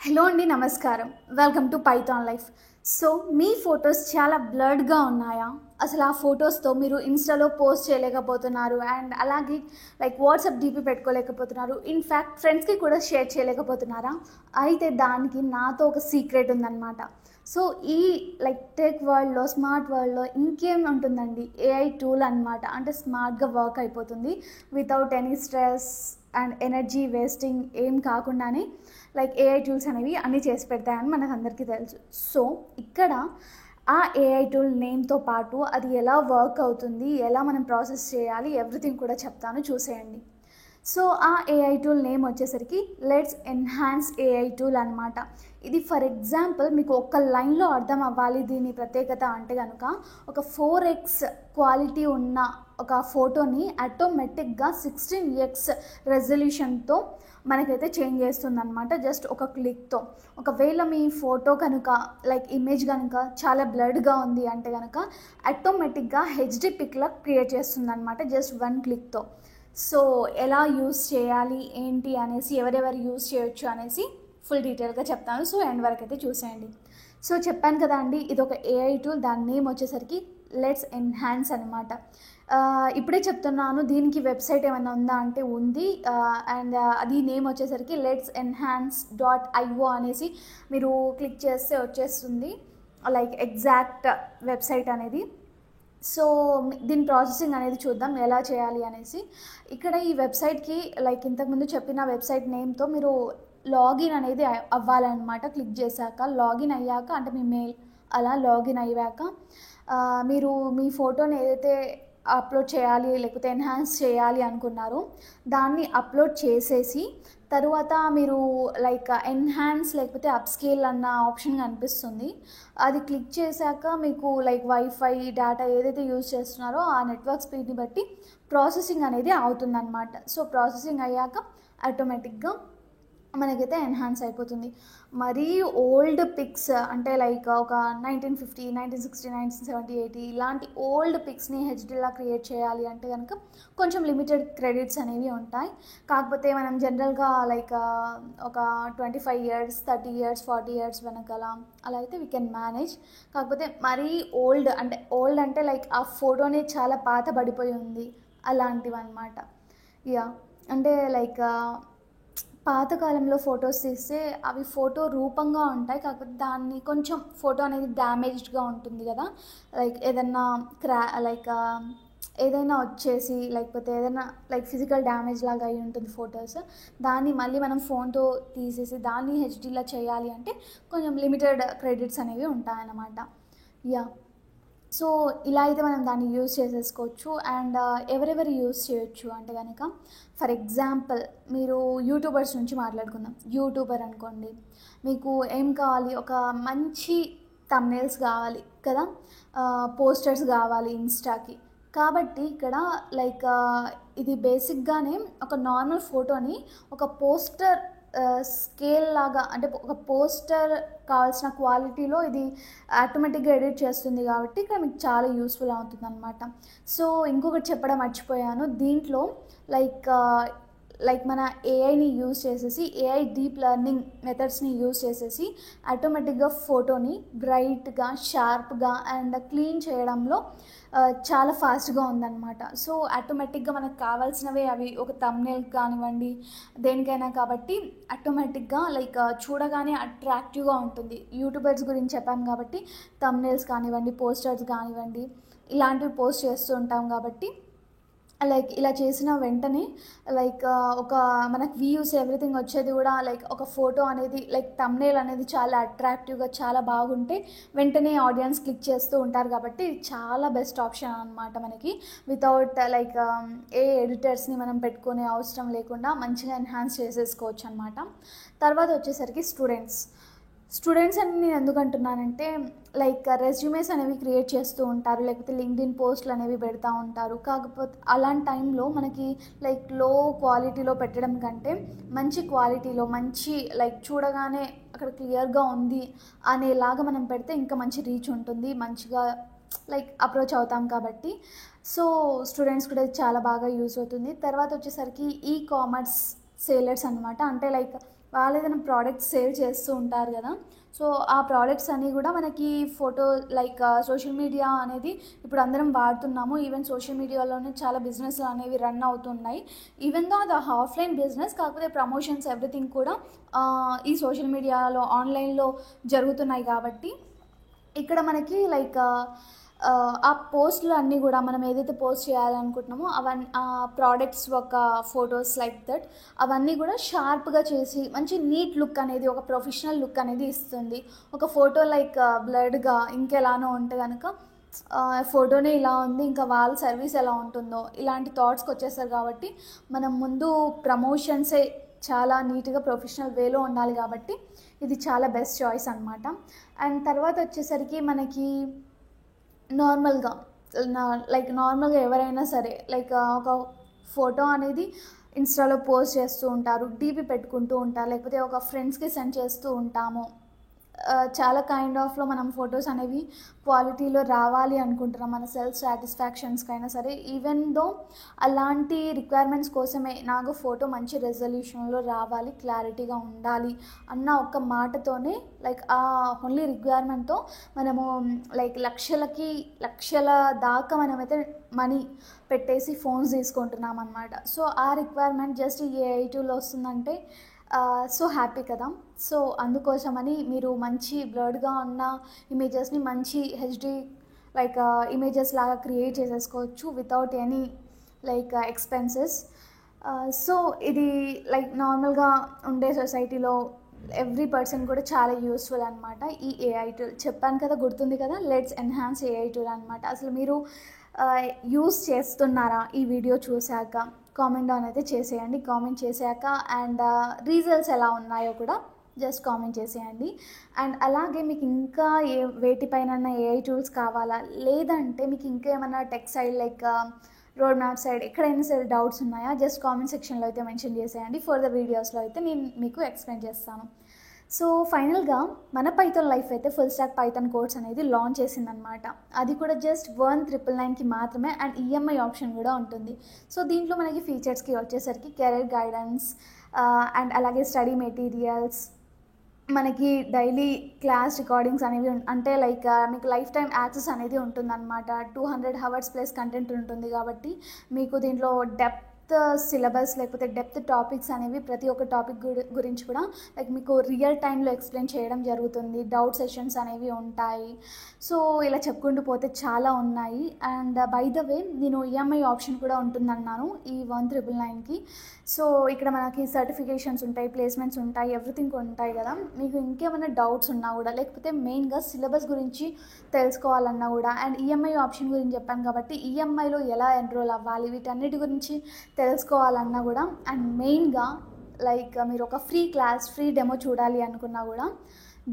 Hello అండి, నమస్కారం. Welcome to Python life. So me photos చాలా బ్లర్డ్గా ఉన్నాయా? అసలు ఆ ఫొటోస్తో మీరు ఇన్స్టాలో పోస్ట్ చేయలేకపోతున్నారు, అండ్ అలాగే వాట్సాప్ డీపీ పెట్టుకోలేకపోతున్నారు, ఇన్ఫ్యాక్ట్ ఫ్రెండ్స్కి కూడా షేర్ చేయలేకపోతున్నారా? అయితే దానికి నాతో ఒక సీక్రెట్ ఉందన్నమాట. సో ఈ టెక్ వరల్డ్లో, స్మార్ట్ వరల్డ్లో ఇంకేం ఉంటుందండి, ఏఐ టూల్ అనమాట. అంటే స్మార్ట్గా వర్క్ అయిపోతుంది without any stress and energy wasting ఏం కాకుండానే ఏఐ టూల్స్ అనేవి అన్నీ చేసి పెడతాయని మనకు అందరికీ తెలుసు. సో ఇక్కడ ఆ ఏఐ టూల్ నేమ్తో పాటు అది ఎలా వర్క్ అవుతుంది, ఎలా మనం ప్రాసెస్ చేయాలి, ఎవ్రీథింగ్ కూడా చెప్తాను, చూసేయండి. సో ఆ ఏఐ టూల్ నేమ్ వచ్చేసరికి లెట్స్ ఎన్హాన్స్ ఏఐ టూల్ అనమాట. ఇది ఫర్ ఎగ్జాంపుల్ మీకు ఒక్క లైన్లో అర్థం అవ్వాలి దీని ప్రత్యేకత అంటే కనుక, ఒక 4x క్వాలిటీ ఉన్న ఒక ఫోటోని ఆటోమేటిక్గా 16x రెజల్యూషన్తో మనకైతే చేంజ్ చేస్తుందన్నమాట, జస్ట్ ఒక క్లిక్తో. ఒకవేళ మీ ఫోటో కనుక ఇమేజ్ కనుక చాలా బ్లర్డ్గా ఉంది అంటే కనుక ఆటోమేటిక్గా హెచ్డి పిక్లా క్రియేట్ చేస్తుందన్నమాట, జస్ట్ 1 క్లిక్తో. సో ఎలా యూస్ చేయాలి ఏంటి అనేసి, ఎవరెవరు యూస్ చేయొచ్చు అనేసి ఫుల్ డీటెయిల్గా చెప్తాను. సో ఎండ్ వరకు అయితే చూసేయండి. సో చెప్పాను కదా అండి, ఇది ఒక ఏఐ టూల్, దాని నేమ్ వచ్చేసరికి లెట్స్ ఎన్హాన్స్ అనమాట. ఇప్పుడే చెప్తున్నాను, దీనికి వెబ్సైట్ ఏమైనా ఉందా అంటే ఉంది, అండ్ అది నేమ్ వచ్చేసరికి లెట్స్ ఎన్హాన్స్ .io అనేసి మీరు క్లిక్ చేస్తే వచ్చేస్తుంది ఎగ్జాక్ట్ వెబ్సైట్ అనేది. సో దీని ప్రాసెసింగ్ అనేది చూద్దాం ఎలా చేయాలి అనేసి. ఇక్కడ ఈ వెబ్సైట్కి ఇంతకుముందు చెప్పిన వెబ్సైట్ నేమ్తో మీరు లాగిన్ అనేది అవ్వాలన్నమాట. క్లిక్ చేశాక లాగిన్ అయ్యాక, అంటే మీ మెయిల్ అలా లాగిన్ అయ్యాక మీరు మీ ఫోటోని ఏదైతే అప్లోడ్ చేయాలి లేకపోతే ఎన్హాన్స్ చేయాలి అనుకున్నారో దాన్ని అప్లోడ్ చేసేసి, తరువాత మీరు ఎన్హాన్స్ లేకపోతే అప్స్కేల్ అన్న ఆప్షన్ కనిపిస్తుంది. అది క్లిక్ చేశాక మీకు వైఫై డేటా ఏదైతే యూజ్ చేస్తున్నారో ఆ నెట్వర్క్ స్పీడ్ని బట్టి ప్రాసెసింగ్ అనేది అవుతుందన్నమాట. సో ప్రాసెసింగ్ అయ్యాక ఆటోమేటిక్గా మనకైతే ఎన్హాన్స్ అయిపోతుంది. మరీ ఓల్డ్ పిక్స్ అంటే ఒక 1950, 1960, 1970, 80 ఇలాంటి ఓల్డ్ పిక్స్ని హెచ్డీలా క్రియేట్ చేయాలి అంటే కనుక కొంచెం లిమిటెడ్ క్రెడిట్స్ అనేవి ఉంటాయి. కాకపోతే మనం జనరల్గా ఒక 25 years, 30 years, 40 years వెనకాల అలా అయితే వీ కెన్ మేనేజ్. కాకపోతే మరీ ఓల్డ్ అంటే ఆ ఫోటోనే చాలా పాత పడిపోయి ఉంది అలాంటివి అనమాట. యా, అంటే పాతకాలంలో ఫొటోస్ తీస్తే అవి ఫోటో రూపంగా ఉంటాయి, కాకపోతే దాన్ని కొంచెం ఫోటో అనేది డ్యామేజ్డ్గా ఉంటుంది కదా, ఏదన్నా ఏదైనా వచ్చేసి లేకపోతే ఏదైనా ఫిజికల్ డ్యామేజ్ లాగా అయి ఉంటుంది ఫొటోస్. దాన్ని మళ్ళీ మనం ఫోన్తో తీసేసి దాన్ని హెచ్డీలా చేయాలి అంటే కొంచెం లిమిటెడ్ క్రెడిట్స్ అనేవి ఉంటాయన్నమాట. యా, సో ఇలా అయితే మనం దాన్ని యూజ్ చేసేసుకోవచ్చు. అండ్ ఎవరెవరు యూజ్ చేయొచ్చు అంటే కనుక, ఫర్ ఎగ్జాంపుల్ మీరు యూట్యూబర్స్ నుంచి మాట్లాడుకుందాం. యూట్యూబర్ అనుకోండి, మీకు ఏం కావాలి, ఒక మంచి థంబ్నెయిల్స్ కావాలి కదా, పోస్టర్స్ కావాలి ఇన్స్టాకి. కాబట్టి ఇక్కడ ఇది బేసిక్గానే ఒక నార్మల్ ఫోటోని ఒక పోస్టర్ స్కేల్ లాగా, అంటే ఒక పోస్టర్ కావాల్సిన క్వాలిటీలో ఇది ఆటోమేటిక్గా ఎడిట్ చేస్తుంది కాబట్టి ఇక్కడ మీకు చాలా యూస్ఫుల్ అవుతుంది అనమాట. సో ఇంకొకటి చెప్పడం మర్చిపోయాను, దీంట్లో మన ఏఐని యూజ్ చేసేసి, ఏఐ డీప్ లెర్నింగ్ మెథడ్స్ని యూజ్ చేసేసి ఆటోమేటిక్గా ఫోటోని బ్రైట్గా, షార్ప్గా అండ్ క్లీన్ చేయడంలో చాలా ఫాస్ట్గా ఉందన్నమాట. సో ఆటోమేటిక్గా మనకు కావాల్సినవే అవి, ఒక థంబ్నెయిల్ కానివ్వండి దేనికైనా, కాబట్టి ఆటోమేటిక్గా చూడగానే అట్రాక్టివ్గా ఉంటుంది. యూట్యూబర్స్ గురించి చెప్పాము కాబట్టి థంబ్నెయిల్స్ కానివ్వండి, పోస్టర్స్ కానివ్వండి, ఇలాంటివి పోస్ట్ చేస్తూ ఉంటాం కాబట్టి ఇలా చేసిన వెంటనే ఒక మనకు వ్యూస్ ఎవ్రీథింగ్ వచ్చేది కూడా ఒక ఫోటో అనేది థంబ్నెయిల్ అనేది చాలా అట్రాక్టివ్గా చాలా బాగుంటే వెంటనే ఆడియన్స్ క్లిక్ చేస్తూ ఉంటారు. కాబట్టి చాలా బెస్ట్ ఆప్షన్ అనమాట మనకి. వితౌట్ ఏ ఎడిటర్స్ని మనం పెట్టుకునే అవసరం లేకుండా మంచిగా ఎన్హాన్స్ చేసేసుకోవచ్చు అనమాట. తర్వాత వచ్చేసరికి స్టూడెంట్స్ అని నేను ఎందుకు అంటున్నానంటే, రెజ్యూమేస్ అనేవి క్రియేట్ చేస్తూ ఉంటారు, లేకపోతే లింక్డ్ఇన్ పోస్టులు అనేవి పెడతా ఉంటారు. కాకపోతే అలాంటి టైంలో మనకి లో క్వాలిటీలో పెట్టడం కంటే మంచి క్వాలిటీలో, మంచి చూడగానే అక్కడ క్లియర్గా ఉంది అనేలాగా మనం పెడితే ఇంకా మంచి రీచ్ ఉంటుంది, మంచిగా అప్రోచ్ అవుతాం కాబట్టి. సో స్టూడెంట్స్ కూడా చాలా బాగా యూజ్ అవుతుంది. తర్వాత వచ్చేసరికి ఈ కామర్స్ సేలర్స్ అనమాట. అంటే వాళ్ళు ఏదైనా ప్రోడక్ట్స్ సేల్ చేస్తూ ఉంటారు కదా. సో ఆ ప్రోడక్ట్స్ అన్నీ కూడా మనకి ఫోటో లైక్ సోషల్ మీడియా అనేది ఇప్పుడు అందరం వాడుతున్నాము. ఈవెన్ సోషల్ మీడియాలోనే చాలా బిజినెస్ అనేవి రన్ అవుతున్నాయి. ఈవెన్ దో అది ఆఫ్లైన్ బిజినెస్, కాకపోతే ప్రమోషన్స్ ఎవ్రీథింగ్ కూడా ఈ సోషల్ మీడియాలో ఆన్లైన్లో జరుగుతున్నాయి. కాబట్టి ఇక్కడ మనకి లైక్ ఆ పోస్టులు అన్నీ కూడా మనం ఏదైతే పోస్ట్ చేయాలనుకుంటున్నామో అవన్నీ ఆ ప్రోడక్ట్స్ ఒక ఫొటోస్ లైక్ దట్ అవన్నీ కూడా షార్ప్గా చేసి మంచి నీట్ లుక్ అనేది, ఒక ప్రొఫెషనల్ లుక్ అనేది ఇస్తుంది. ఒక ఫోటో లైక్ బ్లర్డ్గా ఇంకెలానో ఉంటే కనుక ఫోటోనే ఇలా ఉంది, ఇంకా వాళ్ళ సర్వీస్ ఎలా ఉంటుందో ఇలాంటి థాట్స్కి వచ్చేస్తారు. కాబట్టి మనం ముందు ప్రమోషన్సే చాలా నీట్గా ప్రొఫెషనల్ వేలో ఉండాలి. కాబట్టి ఇది చాలా బెస్ట్ చాయిస్ అనమాట. అండ్ తర్వాత వచ్చేసరికి మనకి నార్మల్గా నార్మల్గా ఎవరైనా సరే లైక్ ఒక ఫోటో అనేది ఇన్స్టాలో పోస్ట్ చేస్తూ ఉంటారు, డీపీ పెట్టుకుంటూ ఉంటారు, లేకపోతే ఒక ఫ్రెండ్స్కి సెండ్ చేస్తూ ఉంటాము. చాలా కైండ్ ఆఫ్లో మనం ఫొటోస్ అనేవి క్వాలిటీలో రావాలి అనుకుంటున్నాం మన సెల్ఫ్ సాటిస్ఫాక్షన్స్కి అయినా సరే. ఈవెన్ దో అలాంటి రిక్వైర్మెంట్స్ కోసమే నాకు ఫోటో మంచి రెజల్యూషన్లో రావాలి, క్లారిటీగా ఉండాలి అన్న ఒక్క మాటతోనే లైక్ ఆ ఓన్లీ రిక్వైర్మెంట్తో మనము లైక్ లక్షల దాకా మనమైతే మనీ పెట్టేసి ఫోన్స్ తీసుకుంటున్నాం అనమాట. సో ఆ రిక్వైర్మెంట్ జస్ట్ ఏఐ టూలో వస్తుందంటే సో హ్యాపీ కదా. సో అందుకోసమని మీరు మంచి బ్లర్డ్గా ఉన్న ఇమేజెస్ని మంచి హెచ్డి లైక్ ఇమేజెస్ లాగా క్రియేట్ చేసేసుకోవచ్చు without any like expenses. So ఇది లైక్ నార్మల్గా ఉండే సొసైటీలో ఎవ్రీ పర్సన్ కూడా చాలా యూస్ఫుల్ అనమాట ఈ ఏఐ టూల్. చెప్పాను కదా, గుర్తుంది కదా, లెట్స్ ఎన్హాన్స్ ఏఐ టూల్ అనమాట. అసలు మీరు యూస్ చేస్తున్నారా ఈ వీడియో చూశాక? కామెంట్ డౌన్ అయితే చేసేయండి. కామెంట్ చేశాక అండ్ రిజల్ట్స్ ఎలా ఉన్నాయో కూడా జస్ట్ కామెంట్ చేసేయండి. అండ్ అలాగే మీకు ఇంకా వేటిపైన ఏఐ టూల్స్ కావాలా, లేదంటే మీకు ఇంకా ఏమైనా tech side like road map side ఎక్కడైనా సరే డౌట్స్ ఉన్నాయా, జస్ట్ కామెంట్ సెక్షన్లో అయితే మెన్షన్ చేసేయండి. ఫర్దర్ వీడియోస్లో అయితే నేను మీకు ఎక్స్ప్లెయిన్ చేస్తాను. సో ఫైనల్గా మన పైథాన్ లైఫ్ అయితే ఫుల్ స్టాక్ పైథాన్ కోర్స్ అనేది లాంచ్ చేసిందనమాట. అది కూడా జస్ట్ 1999కి మాత్రమే. అండ్ ఈఎంఐ ఆప్షన్ కూడా ఉంటుంది. సో దీంట్లో మనకి ఫీచర్స్కి వచ్చేసరికి కెరీర్ గైడెన్స్ అండ్ అలాగే స్టడీ మెటీరియల్స్, మనకి డైలీ క్లాస్ రికార్డింగ్స్ అనేవి అంటే లైక్ మీకు లైఫ్ టైం యాక్సెస్ అనేది ఉంటుందన్నమాట. 200 hours ప్లస్ కంటెంట్ ఉంటుంది. కాబట్టి మీకు దీంట్లో డెప్త్ సిలబస్ లేకపోతే డెప్త్ టాపిక్స్ అనేవి ప్రతి ఒక్క టాపిక్ గురించి కూడా లైక్ మీకు రియల్ టైంలో ఎక్స్ప్లెయిన్ చేయడం జరుగుతుంది. డౌట్ సెషన్స్ అనేవి ఉంటాయి. సో ఇలా చెప్పుకుంటూ పోతే చాలా ఉన్నాయి. అండ్ బై ద వే నేను ఈఎంఐ ఆప్షన్ కూడా ఉంటుందన్నాను ఈ 1999కి. సో ఇక్కడ మనకి సర్టిఫికేషన్స్ ఉంటాయి, ప్లేస్మెంట్స్ ఉంటాయి, ఎవ్రీథింగ్ ఉంటాయి కదా. మీకు ఇంకేమైనా డౌట్స్ ఉన్నా కూడా లేకపోతే మెయిన్గా సిలబస్ గురించి తెలుసుకోవాలన్నా కూడా అండ్ ఈఎంఐ ఆప్షన్ గురించి చెప్పాను కాబట్టి ఈఎంఐలో ఎలా ఎన్రోల్ అవ్వాలి వీటన్నిటి గురించి తెలుసుకోవాలన్నా కూడా అండ్ మెయిన్గా లైక్ మీరు ఒక ఫ్రీ క్లాస్ ఫ్రీ డెమో చూడాలి అనుకున్నా కూడా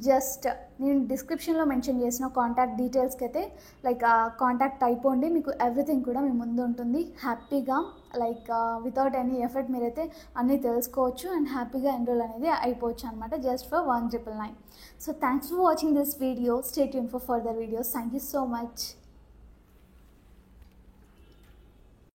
జస్ట్ నేను డిస్క్రిప్షన్లో మెన్షన్ చేసిన కాంటాక్ట్ డీటెయిల్స్కి అయితే లైక్ కాంటాక్ట్ అయిపోండి. మీకు ఎవ్రీథింగ్ కూడా మీ ముందు ఉంటుంది. హ్యాపీగా లైక్ వితౌట్ ఎనీ ఎఫర్ట్ మీరైతే అన్నీ తెలుసుకోవచ్చు అండ్ హ్యాపీగా ఎన్రోల్ అనేది అయిపోవచ్చు అనమాట just for 1999. So thanks for watching this video. Stay tune for further videos. Thank you so much.